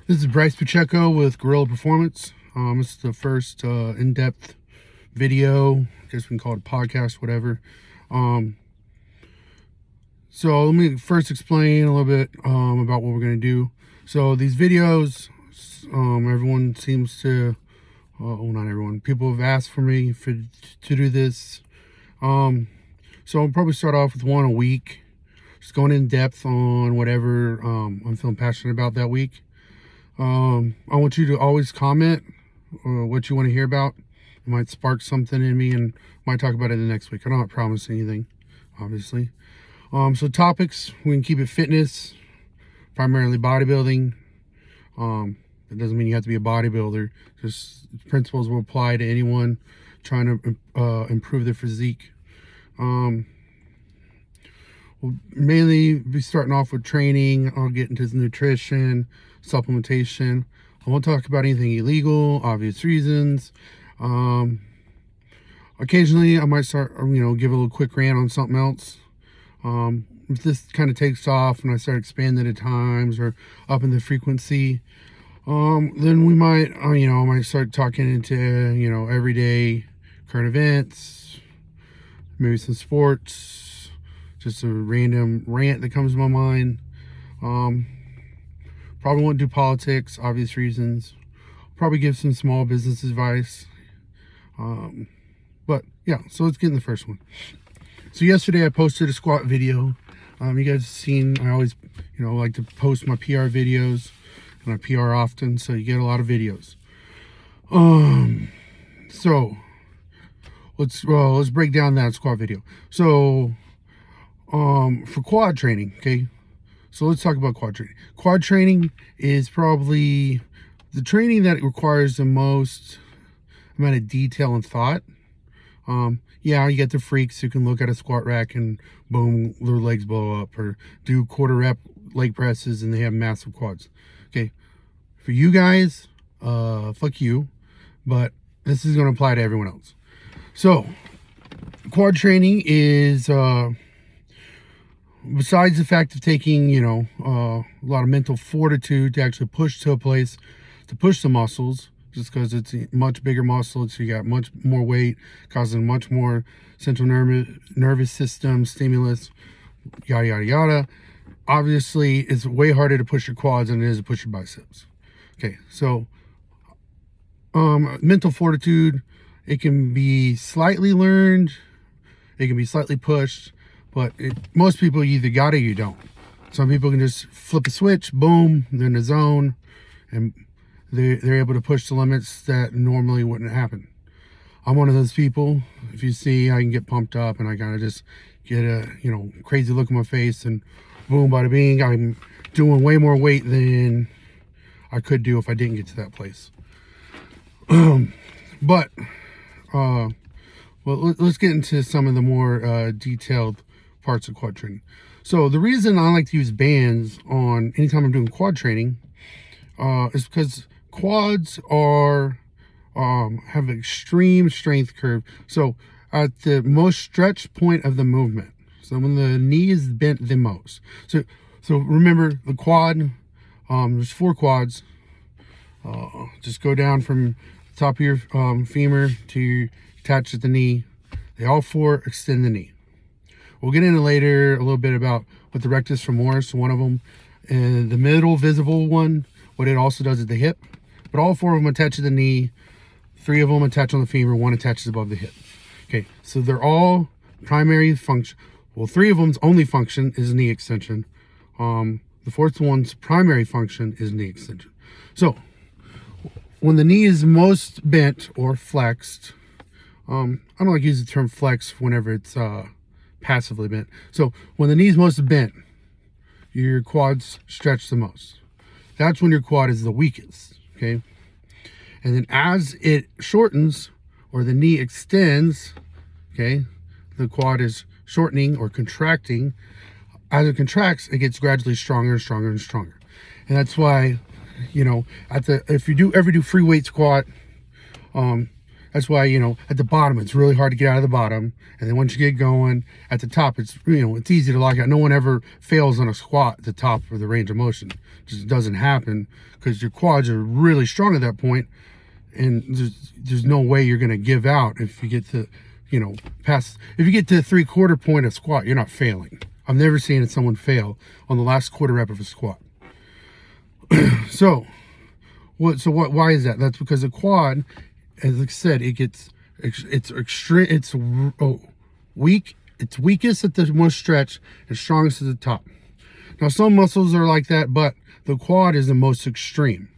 This is Bryce Pacheco with Gorilla Performance. This is the first in-depth video. I guess we can call it a podcast, whatever. So let me first explain a little bit about what we're going to do. So these videos, everyone seems to, well, not everyone, people have asked for me to do this. So I'll probably start off with one a week, just going in depth on whatever I'm feeling passionate about that week. I want you to always comment what you want to hear about. It might spark something in me and might talk about it the next week. I don't promise anything, obviously. So topics, we can keep it fitness, primarily bodybuilding. It doesn't mean you have to be a bodybuilder. Just principles will apply to anyone trying to improve their physique. We'll mainly be starting off with training. I'll get into nutrition, supplementation. I won't talk about anything illegal, obvious reasons. Occasionally I might start, give a little quick rant on something else. If this kind of takes off and I start expanding the times or up in the frequency, then we might, I might start talking into, everyday current events, maybe some sports, just a random rant that comes to my mind. Probably won't do politics, obvious reasons. Probably give some small business advice. But yeah, so let's get in the first one. So yesterday I posted a squat video. You guys have seen, I always, like to post my PR videos, and I PR often, so you get a lot of videos. So let's break down that squat video. So, for quad training, okay? So let's talk about quad training. Quad training is probably the training that requires the most amount of detail and thought. Yeah, you get the freaks who can look at a squat rack and boom, their legs blow up, or do quarter rep leg presses and they have massive quads. Okay, for you guys, fuck you, but this is going to apply to everyone else. So quad training is besides the fact of taking a lot of mental fortitude to actually push to a place, to push the muscles, just because it's a much bigger muscle, so you got much more weight, causing much more central nervous system stimulus, yada yada yada. Obviously it's way harder to push your quads than it is to push your biceps. Okay, so mental fortitude, it can be slightly learned, it can be slightly pushed, but most people, you either got it or you don't. Some people can just flip a switch, boom, they're in the zone, and they're able to push the limits that normally wouldn't happen. I'm one of those people. If you see, I can get pumped up and I kind of just get a crazy look on my face, and boom, bada bing, I'm doing way more weight than I could do if I didn't get to that place. But well, let's get into some of the more detailed parts of quad training. So the reason I like to use bands on anytime I'm doing quad training is because quads are have an extreme strength curve. So at the most stretched point of the movement, so when the knee is bent the most. So remember the quad, there's 4 quads. Just go down from the top of your femur to attach at the knee. They all 4 extend the knee. We'll get into later a little bit about what the rectus femoris, one of them, and the middle visible one, what it also does at the hip. But all 4 of them attach to the knee, 3 of them attach on the femur, 1 attaches above the hip. Okay, so they're all primary function. Well, 3 of them's only function is knee extension. The 4th one's primary function is knee extension. So when the knee is most bent or flexed, I don't like to use the term flex whenever it's passively bent. So when the knee's most bent, your quads stretch the most. That's when your quad is the weakest, okay? And then as it shortens or the knee extends, okay, the quad is shortening or contracting. As it contracts, it gets gradually stronger and stronger and stronger. And that's why, if you ever do free weight squat, That's why, you know, at the bottom, it's really hard to get out of the bottom. And then once you get going at the top, it's, you know, it's easy to lock out. No one ever fails on a squat at the top of the range of motion. It just doesn't happen because your quads are really strong at that point, and there's no way you're going to give out if you get to, you know, if you get to the 3/4 point of squat, you're not failing. I've never seen someone fail on the last quarter rep of a squat. Why is that? That's because the quad, as I said, it's weak. It's weakest at the most stretch and strongest at the top. Now, some muscles are like that, but the quad is the most extreme,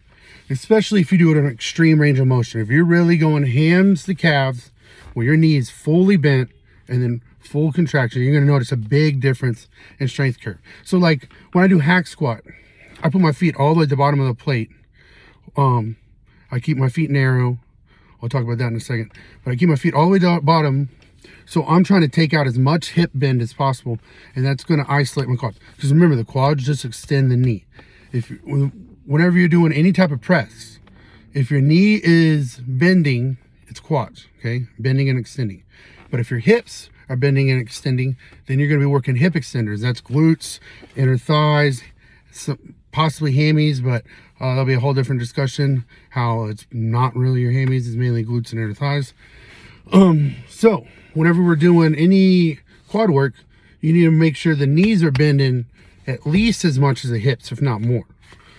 especially if you do it in an extreme range of motion. If you're really going hams to calves, where your knee is fully bent and then full contraction, you're going to notice a big difference in strength curve. So like when I do hack squat, I put my feet all the way at the bottom of the plate. I keep my feet narrow. I'll talk about that in a second. But I keep my feet all the way to the bottom. So I'm trying to take out as much hip bend as possible. And that's going to isolate my quads. Because remember, the quads just extend the knee. Whenever you're doing any type of press, if your knee is bending, it's quads, okay? Bending and extending. But if your hips are bending and extending, then you're going to be working hip extenders. That's glutes, inner thighs, possibly hammies, but that'll be a whole different discussion. How it's not really your hammies, it's mainly glutes and inner thighs. So whenever we're doing any quad work, you need to make sure the knees are bending at least as much as the hips, if not more.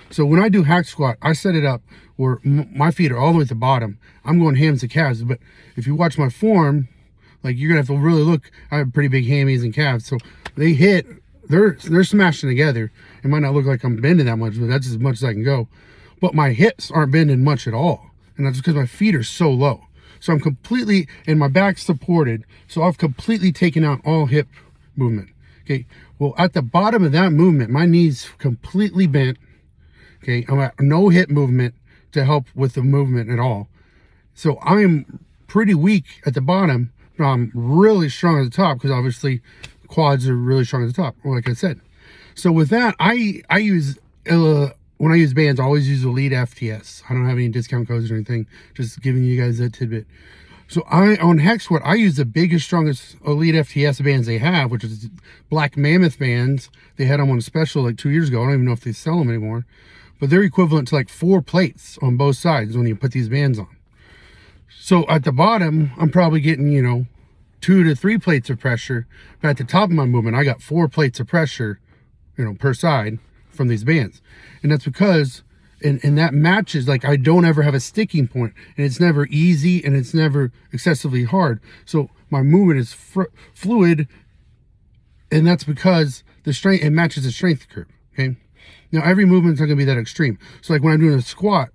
So when I do hack squat, I set it up where my feet are all the way at the bottom. I'm going hams to calves, but if you watch my form, like, you're gonna have to really look. I have pretty big hammies and calves, so they're smashing together. It might not look like I'm bending that much, but that's as much as I can go. But my hips aren't bending much at all, and that's because my feet are so low. So I'm completely, and my back's supported, so I've completely taken out all hip movement. Okay, well, at the bottom of that movement, my knee's completely bent. Okay, I'm at no hip movement to help with the movement at all. So I'm pretty weak at the bottom, but I'm really strong at the top, because obviously quads are really strong at the top, like I said. So with that, I use, when I use bands, I always use Elite FTS. I don't have any discount codes or anything, just giving you guys that tidbit. So on hack squat, I use the biggest, strongest Elite FTS bands they have, which is Black Mammoth bands. They had them on a special like 2 years ago. I don't even know if they sell them anymore. But they're equivalent to like 4 plates on both sides when you put these bands on. So at the bottom, I'm probably getting, 2 to 3 plates of pressure. But at the top of my movement, I got 4 plates of pressure, per side from these bands. And that's because, and that matches, like, I don't ever have a sticking point, and it's never easy, and it's never excessively hard. So my movement is fluid, and that's because it matches the strength curve, okay? Now, every movement's not gonna be that extreme. So like when I'm doing a squat,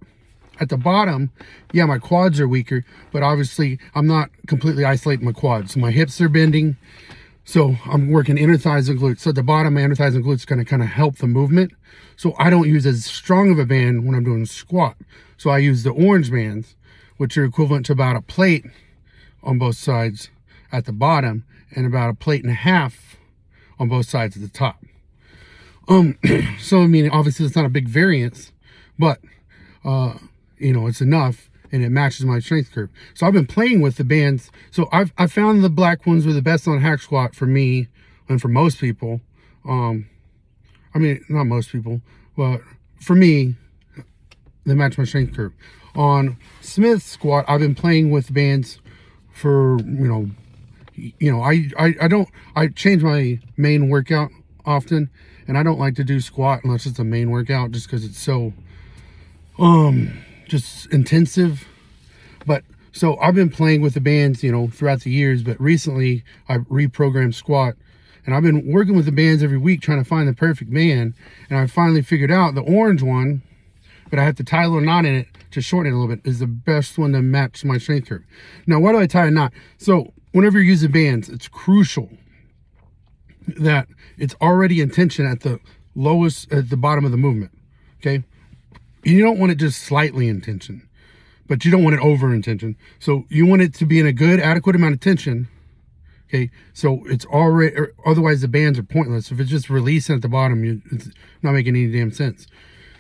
at the bottom, yeah, my quads are weaker, but obviously I'm not completely isolating my quads. So my hips are bending, so I'm working inner thighs and glutes. So at the bottom, my inner thighs and glutes gonna kind of help the movement. So I don't use as strong of a band when I'm doing a squat. So I use the orange bands, which are equivalent to about a plate on both sides at the bottom, and about a plate and a half on both sides at the top. So I mean, obviously it's not a big variance, but it's enough, and it matches my strength curve. So I've been playing with the bands. So I found the black ones were the best on hack squat for me and for most people. I mean, not most people, but for me, they match my strength curve. On Smith squat, I've been playing with bands for, I change my main workout often, and I don't like to do squat unless it's a main workout, just because it's so just intensive. But so I've been playing with the bands throughout the years, but recently I reprogrammed squat, and I've been working with the bands every week trying to find the perfect band, and I finally figured out the orange one, but I have to tie a little knot in it to shorten it a little bit, is the best one to match my strength curve. Now, why do I tie a knot? So whenever you're using bands, it's crucial that it's already in tension at the bottom of the movement, okay? You don't want it just slightly in tension, but you don't want it over in tension. So you want it to be in a good, adequate amount of tension, okay? So it's already, otherwise the bands are pointless. If it's just releasing at the bottom, it's not making any damn sense.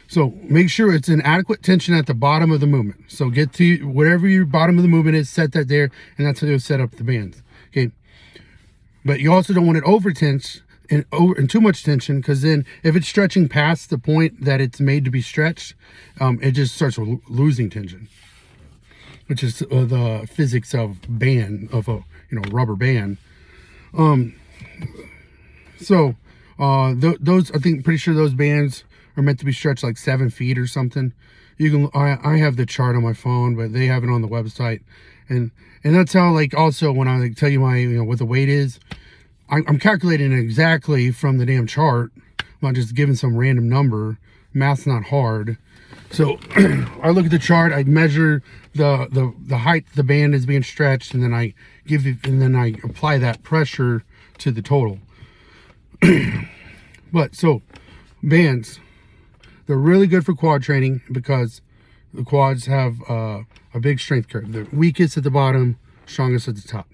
So make sure it's an adequate tension at the bottom of the movement. So get to whatever your bottom of the movement is, set that there, and that's how you'll set up the bands. Okay. But you also don't want it over tense and too much tension, because then if it's stretching past the point that it's made to be stretched, it just starts losing tension, which is the physics of a rubber band. Those, I think, pretty sure those bands are meant to be stretched like 7 feet or something. You can, I have the chart on my phone, but they have it on the website, and that's how, like, also when I tell you what the weight is, I'm calculating it exactly from the damn chart. I'm not just giving some random number. Math's not hard. So I look at the chart, I measure the height the band is being stretched, and then I apply that pressure to the total. But so bands, they're really good for quad training because the quads have a big strength curve. They're weakest at the bottom, strongest at the top.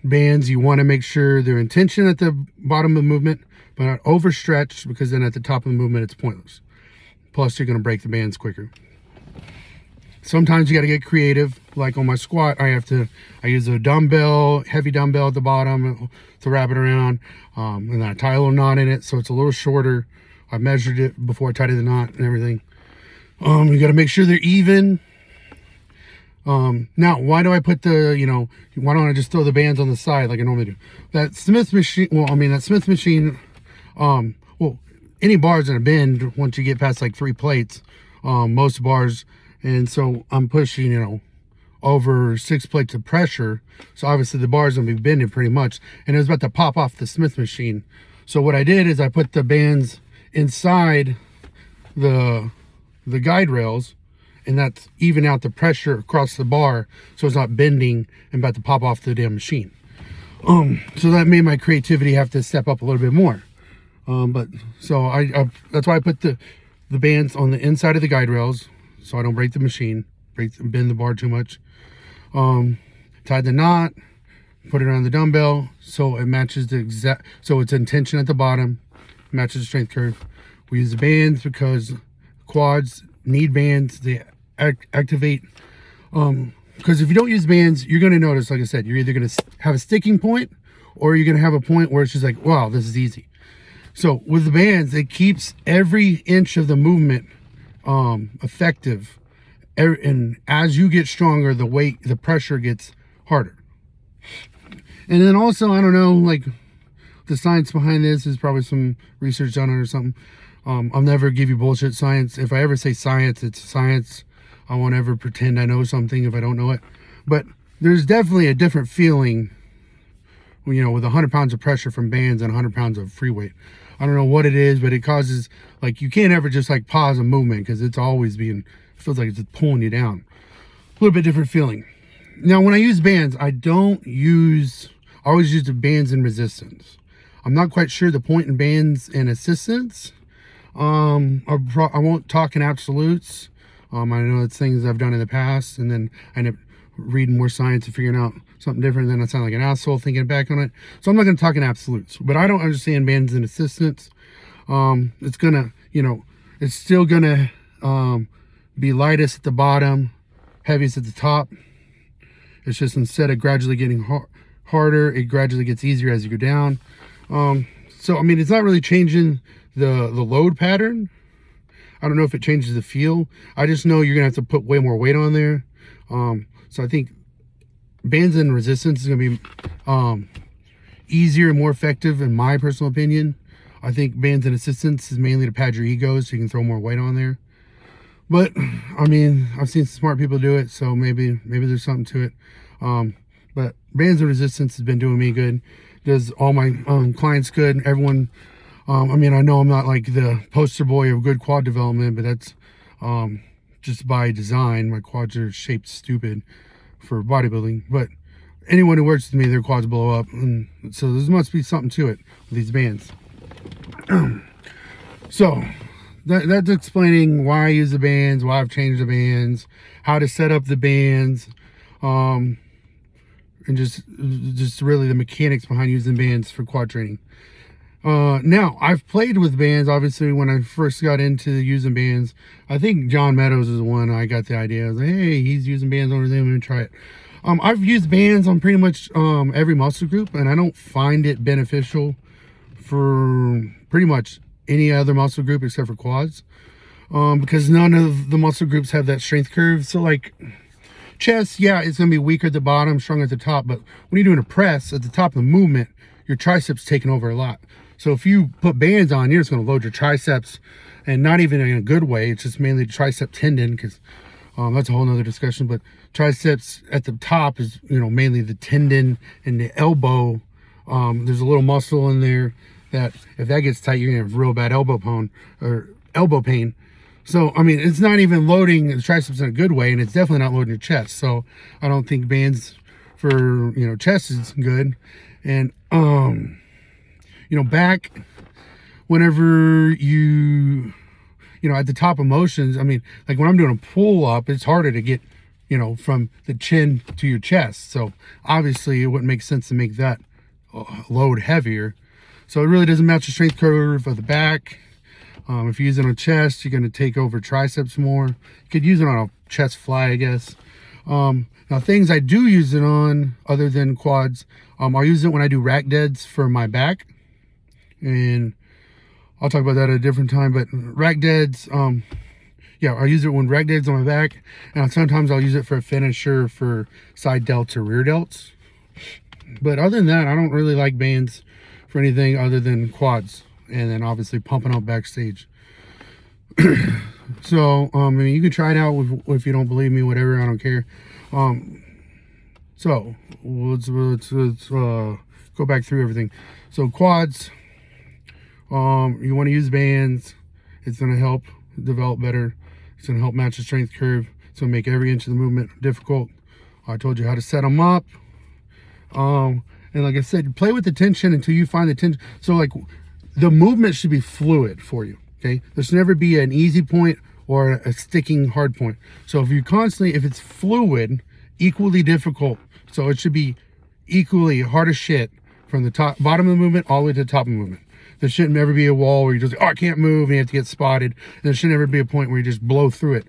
Bands, you want to make sure they're in tension at the bottom of the movement, but not overstretched, because then at the top of the movement it's pointless. Plus you're going to break the bands quicker. Sometimes you got to get creative. Like on my squat, I use a dumbbell, heavy dumbbell at the bottom to wrap it around, and then I tie a little knot in it so it's a little shorter. I measured it before I tied the knot and everything. You got to make sure they're even. Now, why do I put why don't I just throw the bands on the side like I normally do? That Smith machine, any bar's gonna bend once you get past like 3 plates, most bars. And so I'm pushing, over 6 plates of pressure. So obviously the bar's gonna be bending pretty much. And it was about to pop off the Smith machine. So what I did is I put the bands inside the guide rails, and that's even out the pressure across the bar, so it's not bending and about to pop off the damn machine. So that made my creativity have to step up a little bit more. That's why I put the bands on the inside of the guide rails, so I don't break the machine, bend the bar too much. Tied the knot, put it around the dumbbell, so it matches so it's in tension at the bottom, matches the strength curve. We use the bands because quads need bands. They activate, because if you don't use bands, you're going to notice, like I said, you're either going to have a sticking point, or you're going to have a point where it's just like, wow, this is easy. So with the bands, it keeps every inch of the movement effective, and as you get stronger, the pressure gets harder. And then also, I don't know, like, the science behind this is probably some research done on it or something. I'll never give you bullshit science. If I ever say science, it's science. I won't ever pretend I know something if I don't know it. But there's definitely a different feeling, with 100 pounds of pressure from bands and 100 pounds of free weight. I don't know what it is, but it causes, like, you can't ever just like pause a movement, because it's always feels like it's pulling you down. A little bit different feeling. Now, when I use bands, I always use the bands in resistance. I'm not quite sure the point in bands and assistance. I won't talk in absolutes. I know it's things I've done in the past, and then I end up reading more science and figuring out something different. Then I sound like an asshole thinking back on it. So I'm not going to talk in absolutes, but I don't understand bands and assistance. It's still gonna be lightest at the bottom, heaviest at the top. It's just, instead of gradually getting harder, it gradually gets easier as you go down. So I mean, it's not really changing the load pattern. I don't know if it changes the feel. I just know you're gonna have to put way more weight on there. So I think bands and resistance is gonna be easier and more effective, in my personal opinion. I think bands and assistance is mainly to pad your egos, so you can throw more weight on there. But I mean, I've seen smart people do it, so maybe there's something to it. But bands and resistance has been doing me good. Does all my clients good. Everyone. I mean, I know I'm not like the poster boy of good quad development, but that's just by design. My quads are shaped stupid for bodybuilding. But anyone who works with me, their quads blow up, and so there must be something to it with these bands. So that's explaining why I use the bands, why I've changed the bands, how to set up the bands, and just really the mechanics behind using bands for quad training. Now I've played with bands. Obviously, when I first got into using bands, I think John Meadows is the one I got the idea. I was like, hey, he's using bands on his name. Let me try it. I've used bands on pretty much every muscle group, and I don't find it beneficial for pretty much any other muscle group except for quads, because none of the muscle groups have that strength curve. So like chest, yeah, it's gonna be weaker at the bottom, stronger at the top, but when you're doing a press at the top of the movement, your triceps taking over a lot. So if you put bands on, you're just gonna load your triceps, and not even in a good way. It's just mainly the tricep tendon, because that's a whole nother discussion. But triceps at the top is, mainly the tendon and the elbow. There's a little muscle in there that if that gets tight, you're gonna have real bad elbow pain. So, I mean, it's not even loading the triceps in a good way, and it's definitely not loading your chest. So I don't think bands for, chest is good. And, back, whenever at the top of motions, I mean, like when I'm doing a pull up, it's harder to get, from the chin to your chest. So obviously it wouldn't make sense to make that load heavier. So it really doesn't match the strength curve of the back. If you use it on chest, you're going to take over triceps more. You could use it on a chest fly, I guess. Now, things I do use it on other than quads, I'll use it when I do rack deads for my back. And I'll talk about that at a different time. But rack deads, yeah, I use it when rack deads on my back. And sometimes I'll use it for a finisher for side delts or rear delts. But other than that, I don't really like bands for anything other than quads. And then obviously pumping up backstage. So, I mean, you can try it out if you don't believe me, whatever, I don't care. So let's go back through everything. So quads, you want to use bands. It's going to help develop better. It's going to help match the strength curve. It's going to make every inch of the movement difficult. I told you how to set them up. And like I said, play with the tension until you find the tension. So like the movement should be fluid for you. Okay, there should never be an easy point or a sticking hard point. So if it's fluid, equally difficult. So it should be equally hard as shit from the bottom of the movement all the way to the top of the movement. There shouldn't ever be a wall where you just, I can't move, and you have to get spotted. And there should never be a point where you just blow through it.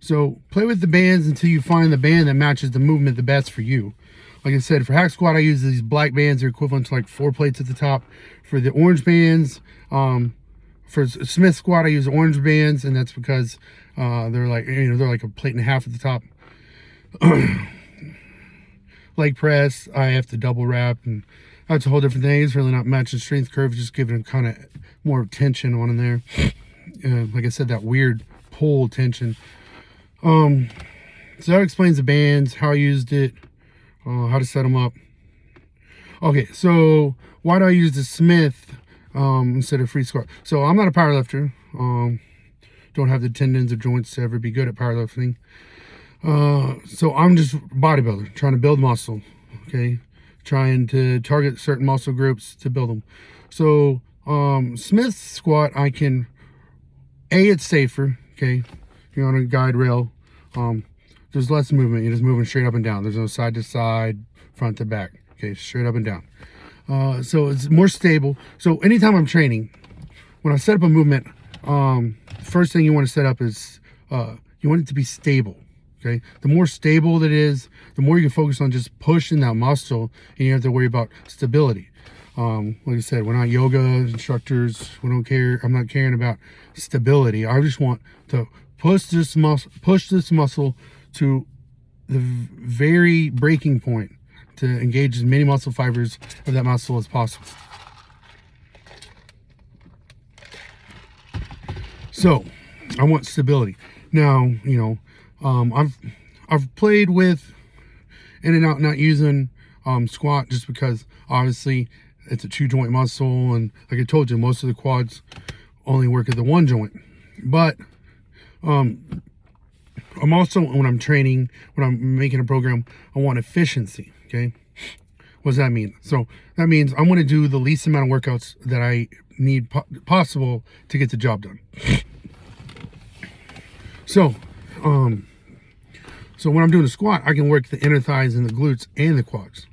So play with the bands until you find the band that matches the movement the best for you. Like I said, for hack squat, I use these black bands. They're equivalent to like 4 plates at the top. For the orange bands, for Smith squat, I use orange bands, and that's because they're like a plate and a half at the top. Leg press, I have to double wrap, and that's a whole different thing. It's really not matching strength curve, just giving them kind of more tension on in there. Like I said, that weird pull tension. So that explains the bands, how I used it, how to set them up. Okay, so why do I use the Smith instead of free squat? So I'm not a power lifter. Don't have the tendons or joints to ever be good at powerlifting. So I'm just a bodybuilder, trying to build muscle, okay? Trying to target certain muscle groups to build them. So Smith squat, I can, it's safer, okay? You're on a guide rail. There's less movement. You're just moving straight up and down. There's no side to side, front to back, okay? Straight up and down. So it's more stable. So anytime I'm training, when I set up a movement, first thing you want to set up is you want it to be stable. Okay, the more stable that is, the more you can focus on just pushing that muscle, and you have to worry about stability. Like I said, we're not yoga instructors. We don't care. I'm not caring about stability. I just want to push this muscle to the very breaking point to engage as many muscle fibers of that muscle as possible. So I want stability. Now, I've played with in and out not using squat just because obviously it's a 2-joint muscle, and like I told you, most of the quads only work at the 1 joint. But I'm also, when I'm training, when I'm making a program, I want efficiency. Okay, what does that mean? So that means I want to do the least amount of workouts that I need possible to get the job done. So when I'm doing a squat, I can work the inner thighs and the glutes and the quads.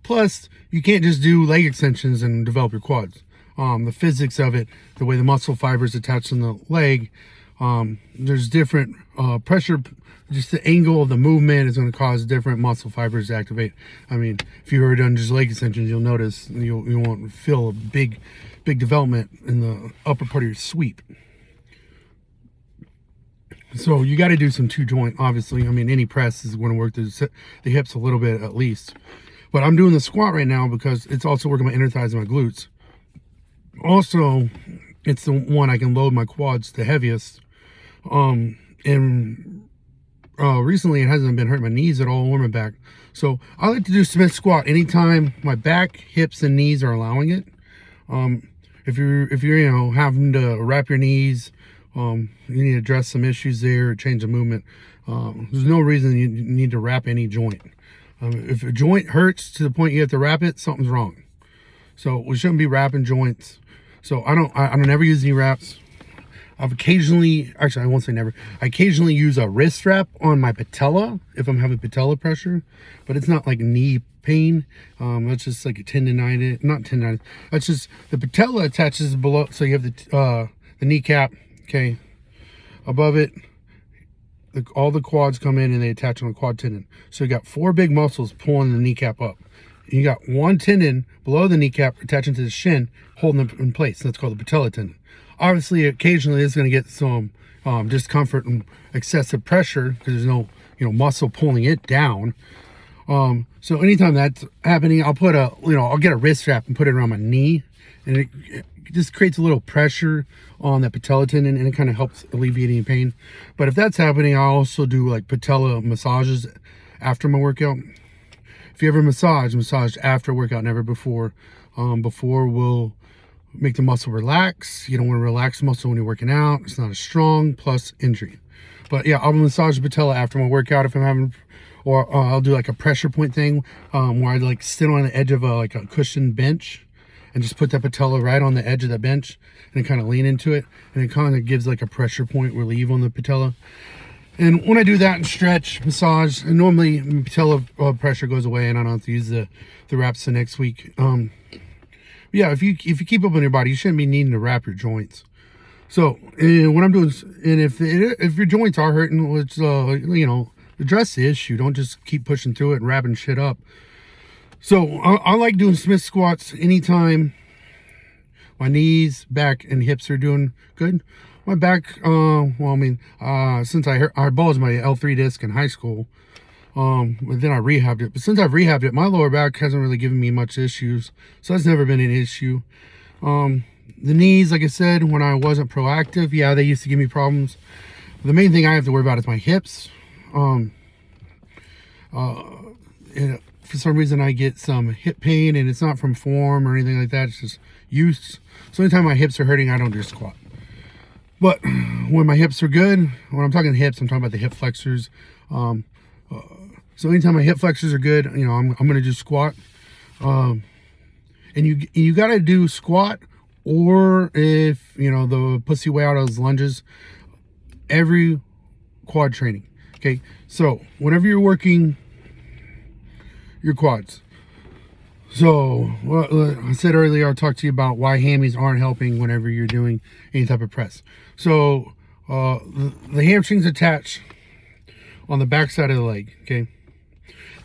Plus, you can't just do leg extensions and develop your quads. the physics of it, the way the muscle fibers attach in the leg. There's different pressure, just the angle of the movement is going to cause different muscle fibers to activate. I mean, if you've ever done just leg extensions, you'll notice you won't feel a big development in the upper part of your sweep. So you got to do some 2-joint, obviously. I mean, any press is going to work the hips a little bit at least. But I'm doing the squat right now because it's also working my inner thighs and my glutes. Also, it's the one I can load my quads the heaviest. Recently it hasn't been hurting my knees at all or my back. So I like to do Smith squat anytime my back, hips, and knees are allowing it. If you're having to wrap your knees, you need to address some issues there, change the movement. There's no reason you need to wrap any joint. If a joint hurts to the point you have to wrap it, something's wrong. So we shouldn't be wrapping joints. So I don't ever use any wraps. I won't say never. I occasionally use a wrist wrap on my patella if I'm having patella pressure, but it's not like knee pain. That's just like a tendonitis, not tendonitis. That's just the patella attaches below. So you have the kneecap, okay, above it. All the quads come in and they attach on the quad tendon. So you got 4 big muscles pulling the kneecap up. You got 1 tendon below the kneecap attaching to the shin, holding them in place. That's called the patella tendon. Obviously, occasionally it's going to get some discomfort and excessive pressure because there's no muscle pulling it down. So anytime that's happening, I'll put I'll get a wrist wrap and put it around my knee, and it just creates a little pressure on that patella tendon, and it kind of helps alleviate any pain. But if that's happening, I also do like patella massages after my workout. If you ever massage after workout, never before. Before will make the muscle relax. You don't want to relax the muscle when you're working out. It's not as strong, plus injury. But yeah, I'll massage the patella after my workout if I'm having, or I'll do like a pressure point thing where I like sit on the edge of a cushioned bench and just put that patella right on the edge of the bench and kind of lean into it, and it kind of gives like a pressure point relief on the patella. And when I do that and stretch, massage, and normally patella pressure goes away and I don't have to use the wraps the next week. Yeah, if you keep up on your body, you shouldn't be needing to wrap your joints. So what I'm doing, and if your joints are hurting, let's address the issue. Don't just keep pushing through it and wrapping shit up. So I like doing Smith squats anytime my knees, back, and hips are doing good. My back, since I bulged my L3 disc in high school, but then I rehabbed it. But since I've rehabbed it, my lower back hasn't really given me much issues. So that's never been an issue. The knees, like I said, when I wasn't proactive, yeah, they used to give me problems. The main thing I have to worry about is my hips. And for some reason I get some hip pain, and it's not from form or anything like that. It's just use. So anytime my hips are hurting, I don't do squat. But when my hips are good, when I'm talking hips, I'm talking about the hip flexors. So anytime my hip flexors are good, I'm going to do squat. And you got to do squat, or if, the pussy way out of those lunges, every quad training. Okay. So whenever you're working your quads. So I said earlier, I'll talk to you about why hammies aren't helping whenever you're doing any type of press. So the hamstrings attach on the back side of the leg, okay?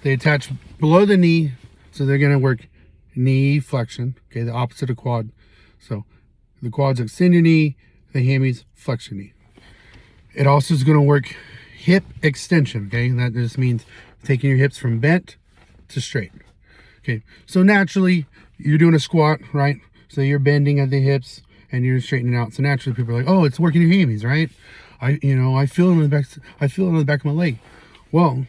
They attach below the knee, so they're gonna work knee flexion, okay, the opposite of quad. So the quads extend your knee, the hammies flex your knee. It also is gonna work hip extension, okay? That just means taking your hips from bent to straight. Okay, so naturally you're doing a squat, right? So you're bending at the hips and you're straightening out. So naturally people are like, "Oh, it's working your hammies, right? I feel it in the back. I feel it in the back of my leg." Well,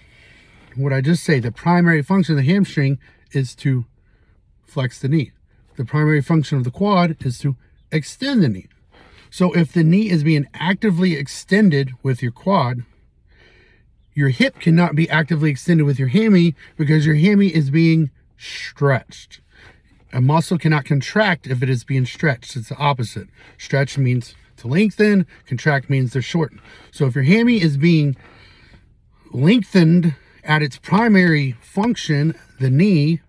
what I just say, the primary function of the hamstring is to flex the knee. The primary function of the quad is to extend the knee. So if the knee is being actively extended with your quad, your hip cannot be actively extended with your hammy because your hammy is being stretched. A muscle cannot contract if it is being stretched. It's the opposite. Stretch means to lengthen, contract means to shorten. So if your hammy is being lengthened at its primary function, the knee,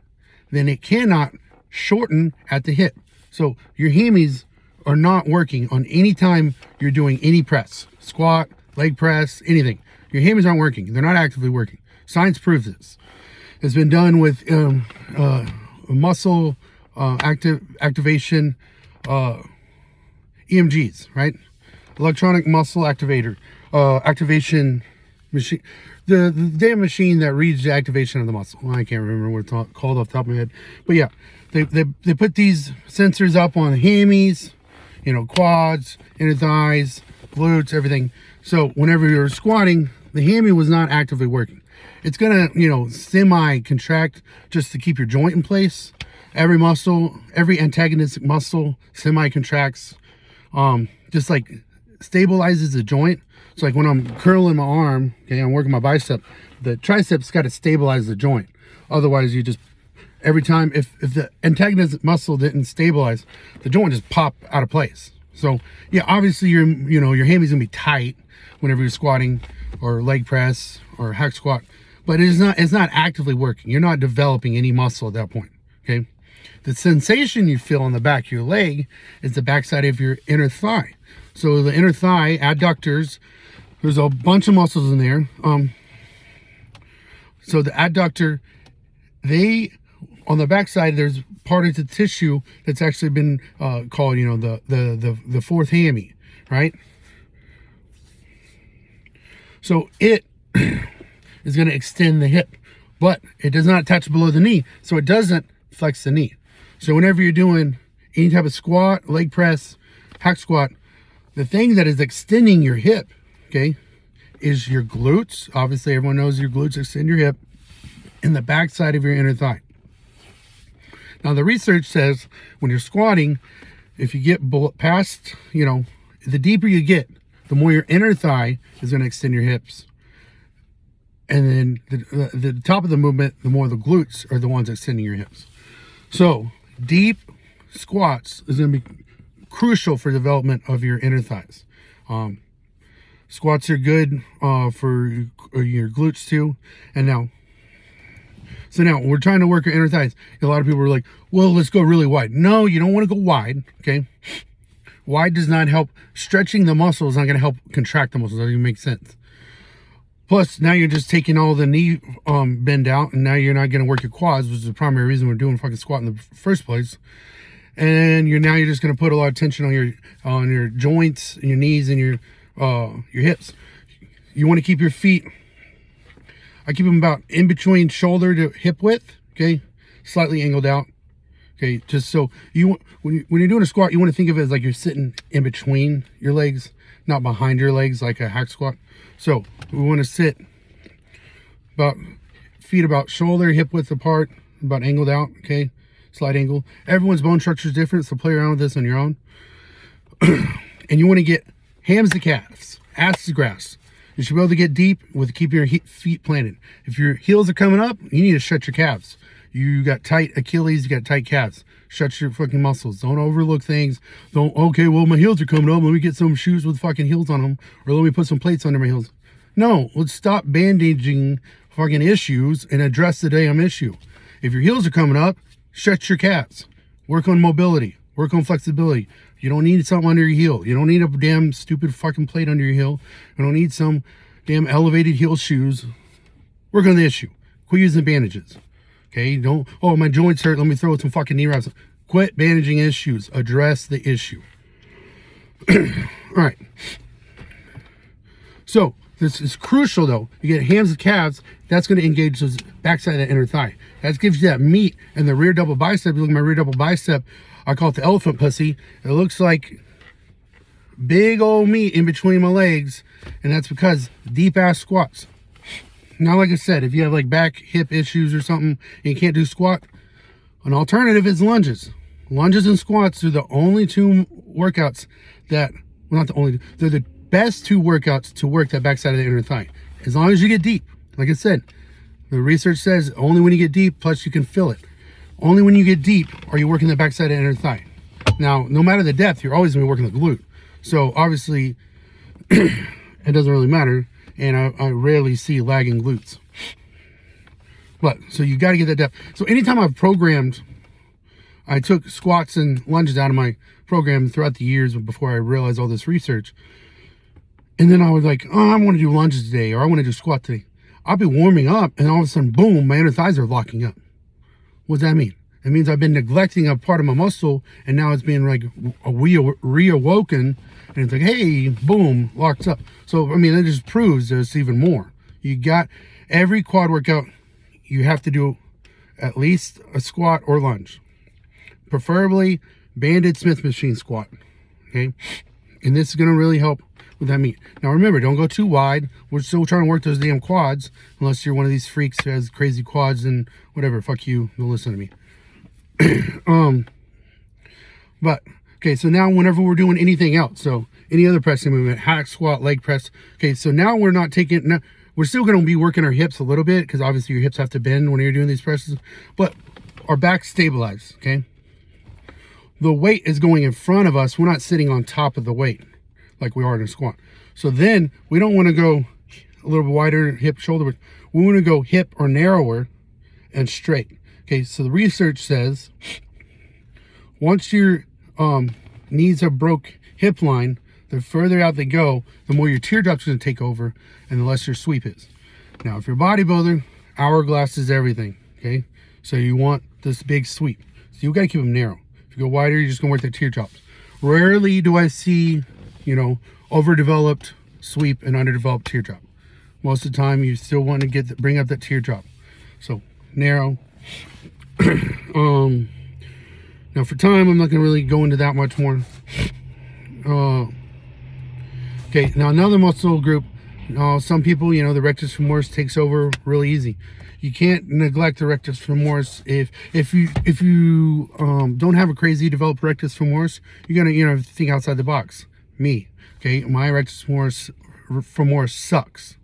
then it cannot shorten at the hip. So your hammies are not working on any time you're doing any press, squat, leg press, anything. Your hammies aren't working. They're not actively working. Science proves this. It's been done with muscle activation, EMGs, right? Electronic muscle activator, activation machine. The damn machine that reads the activation of the muscle. Well, I can't remember what it's called off the top of my head. But yeah, they put these sensors up on the hammies, quads, inner thighs, glutes, everything. So whenever you're squatting, the hammy was not actively working. It's gonna, semi-contract just to keep your joint in place. Every muscle, every antagonistic muscle semi-contracts, just like stabilizes the joint. So like when I'm curling my arm, okay, I'm working my bicep, the triceps got to stabilize the joint. Otherwise, you just, every time, if the antagonistic muscle didn't stabilize, the joint just pop out of place. So yeah, obviously your hammy's gonna be tight whenever you're squatting or leg press or hack squat, but it's not actively working. You're not developing any muscle at that point, okay? The sensation you feel on the back of your leg is the backside of your inner thigh. So the inner thigh, adductors, there's a bunch of muscles in there. So the adductor, on the backside, there's part of the tissue that's actually been called, the fourth hammy, right? So it is going to extend the hip, but it does not touch below the knee, so it doesn't flex the knee. So whenever you're doing any type of squat, leg press, hack squat, the thing that is extending your hip, okay, is your glutes. Obviously, everyone knows your glutes extend your hip, and the backside of your inner thigh. Now, the research says when you're squatting, if you get past, the deeper you get, the more your inner thigh is going to extend your hips. And then the top of the movement, the more the glutes are the ones extending your hips. So deep squats is going to be crucial for development of your inner thighs. Squats are good for your glutes too. And now we're trying to work your inner thighs. A lot of people are like, well, let's go really wide. No, you don't want to go wide, okay? Wide does not help. Stretching the muscles is not going to help contract the muscles. That doesn't even make sense. Plus, now you're just taking all the knee bend out, and now you're not going to work your quads, which is the primary reason we're doing fucking squat in the first place. And you're just going to put a lot of tension on your joints, and your knees, and your hips. You want to keep your feet. I keep them about in between shoulder to hip width. Okay, slightly angled out. Okay, just so when you're doing a squat, you want to think of it as like you're sitting in between your legs, not behind your legs like a hack squat. So we want to sit feet about shoulder, hip width apart, about angled out, okay? Slight angle. Everyone's bone structure is different, so play around with this on your own. And you want to get hams to calves, ass to grass. You should be able to get deep with keeping your feet planted. If your heels are coming up, you need to shut your calves. You got tight Achilles, you got tight calves. Shut your fucking muscles. Don't overlook things. Okay, well, my heels are coming up. Let me get some shoes with fucking heels on them. Or let me put some plates under my heels. No, let's stop bandaging fucking issues and address the damn issue. If your heels are coming up, shut your calves. Work on mobility. Work on flexibility. You don't need something under your heel. You don't need a damn stupid fucking plate under your heel. You don't need some damn elevated heel shoes. Work on the issue. Quit using bandages. Okay, my joints hurt, let me throw some fucking knee wraps. Quit bandaging issues. Address the issue. All right. So, this is crucial though. You get hams and calves, that's going to engage those backside of the inner thigh. That gives you that meat and the rear double bicep. You look at my rear double bicep, I call it the elephant pussy. It looks like big old meat in between my legs, and that's because deep ass squats. Now, like I said, if you have like back, hip issues or something, and you can't do squat, an alternative is lunges. Lunges and squats are the only two workouts they're the best two workouts to work that backside of the inner thigh. As long as you get deep. Like I said, the research says only when you get deep, plus you can feel it. Only when you get deep are you working the backside of the inner thigh. Now, no matter the depth, you're always going to be working the glute. So obviously, it doesn't really matter. And I rarely see lagging glutes. But, so you got to get that depth. So anytime I've programmed I took squats and lunges out of my program throughout the years before I realized all this research. And then I was like, oh, I want to do lunges today, or I want to do squat today. I'll be warming up, and all of a sudden, boom, my inner thighs are locking up. What does that mean? It means I've been neglecting a part of my muscle, and now it's being like reawoken, and it's like, hey, boom, locked up. So, I mean, that just proves there's even more. You got every quad workout, you have to do at least a squat or lunge. Preferably banded Smith machine squat, okay? And this is going to really help with that meat. Now remember, don't go too wide. We're still trying to work those damn quads, unless you're one of these freaks who has crazy quads and whatever. Fuck you, don't listen to me. But okay, so now whenever we're doing anything else, so any other pressing movement, hack, squat, leg press, okay, so now we're not taking, no, we're still going to be working our hips a little bit, because obviously your hips have to bend when you're doing these presses, but our back stabilized, okay? The weight is going in front of us. We're not sitting on top of the weight like we are in a squat. So then we don't want to go a little bit wider hip, shoulder, but we want to go hip or narrower and straight. Okay, so the research says once your knees have broke hip line, the further out they go, the more your teardrop's going to take over and the less your sweep is. Now, if you're a bodybuilder, hourglass is everything, okay? So you want this big sweep. So you got to keep them narrow. If you go wider, you're just going to work the teardrops. Rarely do I see, you know, overdeveloped sweep and underdeveloped teardrop. Most of the time, you still want to bring up that teardrop. So narrow. Now for time, I'm not going to really go into that much more. Okay, now another muscle group. Some people, you know, the rectus femoris takes over really easy. You can't neglect the rectus femoris. If you don't have a crazy developed rectus femoris, you're gonna, you know, think outside the box. Me, okay, my rectus femoris sucks.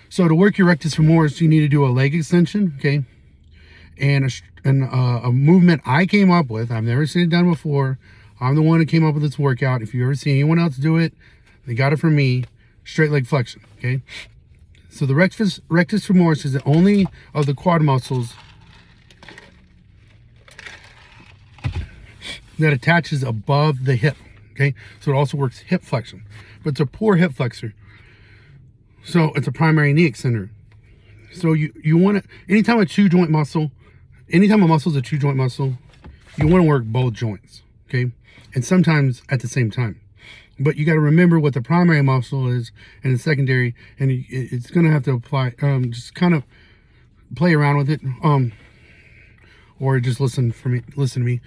So to work your rectus femoris, you need to do a leg extension, okay, and a movement I came up with. I've never seen it done before. I'm the one who came up with this workout. If you ever see anyone else do it, they got it from me. Straight leg flexion, okay? So the rectus femoris is the only of the quad muscles that attaches above the hip, okay? So it also works hip flexion, but it's a poor hip flexor. So it's a primary knee extender. So you want to, anytime a two-joint muscle, anytime a muscle is a two-joint muscle, you want to work both joints, okay? And sometimes at the same time. But you got to remember what the primary muscle is and the secondary, and it's going to have to apply, just kind of play around with it, or just listen to me.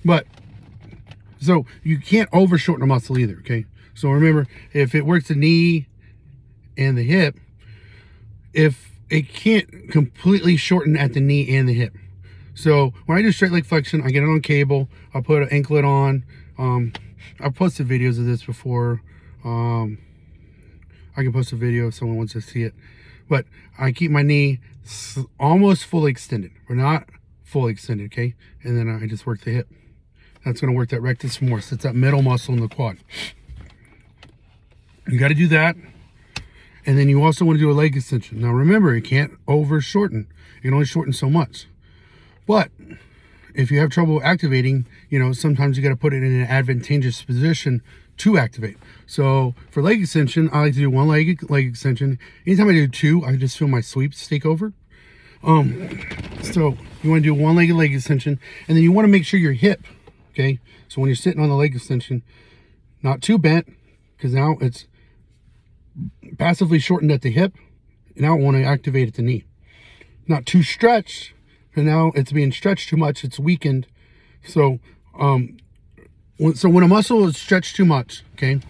But so you can't over shorten a muscle either, okay? So remember, if it works the knee and the hip, if it can't completely shorten at the knee and the hip. So when I do straight leg flexion, I get it on cable, I'll put an anklet on. I've posted videos of this before. I can post a video if someone wants to see it. But I keep my knee almost fully extended. We're not fully extended, okay? And then I just work the hip. That's going to work that rectus femoris. It's that middle muscle in the quad. You got to do that. And then you also want to do a leg extension. Now remember, you can't over shorten. You can only shorten so much. But if you have trouble activating, you know, sometimes you got to put it in an advantageous position to activate. So for leg extension, I like to do one leg extension. Anytime I do two, I just feel my sweeps take over. So you want to do one leg extension, and then you want to make sure your hip, okay? So when you're sitting on the leg extension, not too bent, because now it's passively shortened at the hip, and now I want to activate at the knee. Not too stretched, and now it's being stretched too much, it's weakened. So when a muscle is stretched too much, okay,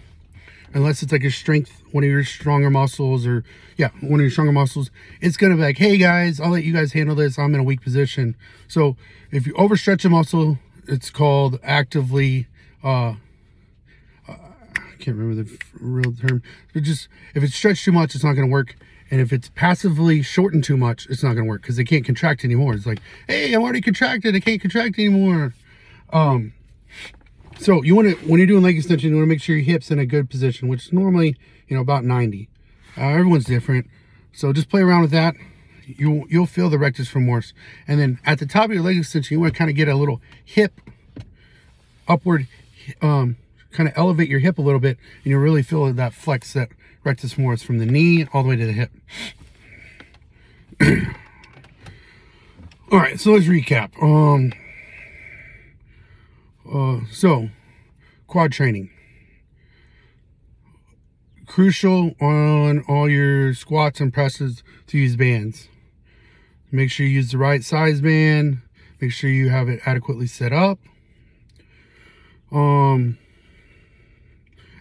unless it's like a strength, one of your stronger muscles, or yeah, one of your stronger muscles, it's gonna be like, hey guys, I'll let you guys handle this, I'm in a weak position. So if you overstretch a muscle, it's called actively, I can't remember the real term, but just, if it's stretched too much, it's not gonna work. And if it's passively shortened too much, it's not going to work because they can't contract anymore. It's like, hey, I'm already contracted. I can't contract anymore. So you want to, when you're doing leg extension, you want to make sure your hip's in a good position, which is normally, you know, about 90. Everyone's different. So just play around with that. you'll feel the rectus femoris. And then at the top of your leg extension, you want to kind of get a little hip upward, kind of elevate your hip a little bit, and you'll really feel that flex, that rectus femoris from the knee all the way to the hip. All right, so let's recap. So quad training, crucial on all your squats and presses to use bands. Make sure you use the right size band. Make sure you have it adequately set up.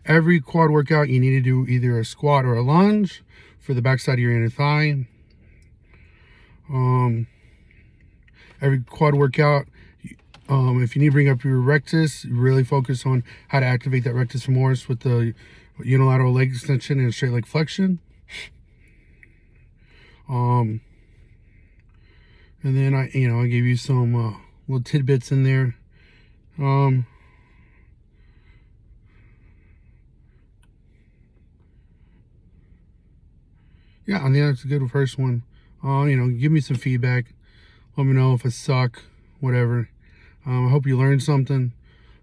Every quad workout, you need to do either a squat or a lunge for the backside of your inner thigh. Every quad workout, if you need to bring up your rectus, really focus on how to activate that rectus femoris with the unilateral leg extension and straight leg flexion. And then I gave you some little tidbits in there. Yeah, I think that's a good first one. Give me some feedback. Let me know if I suck, whatever. I hope you learned something.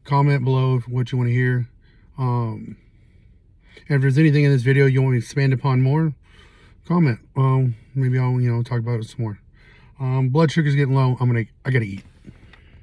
Comment below what you want to hear. And if there's anything in this video you want me to expand upon more, comment. Maybe I'll talk about it some more. Blood sugar's getting low. I gotta eat.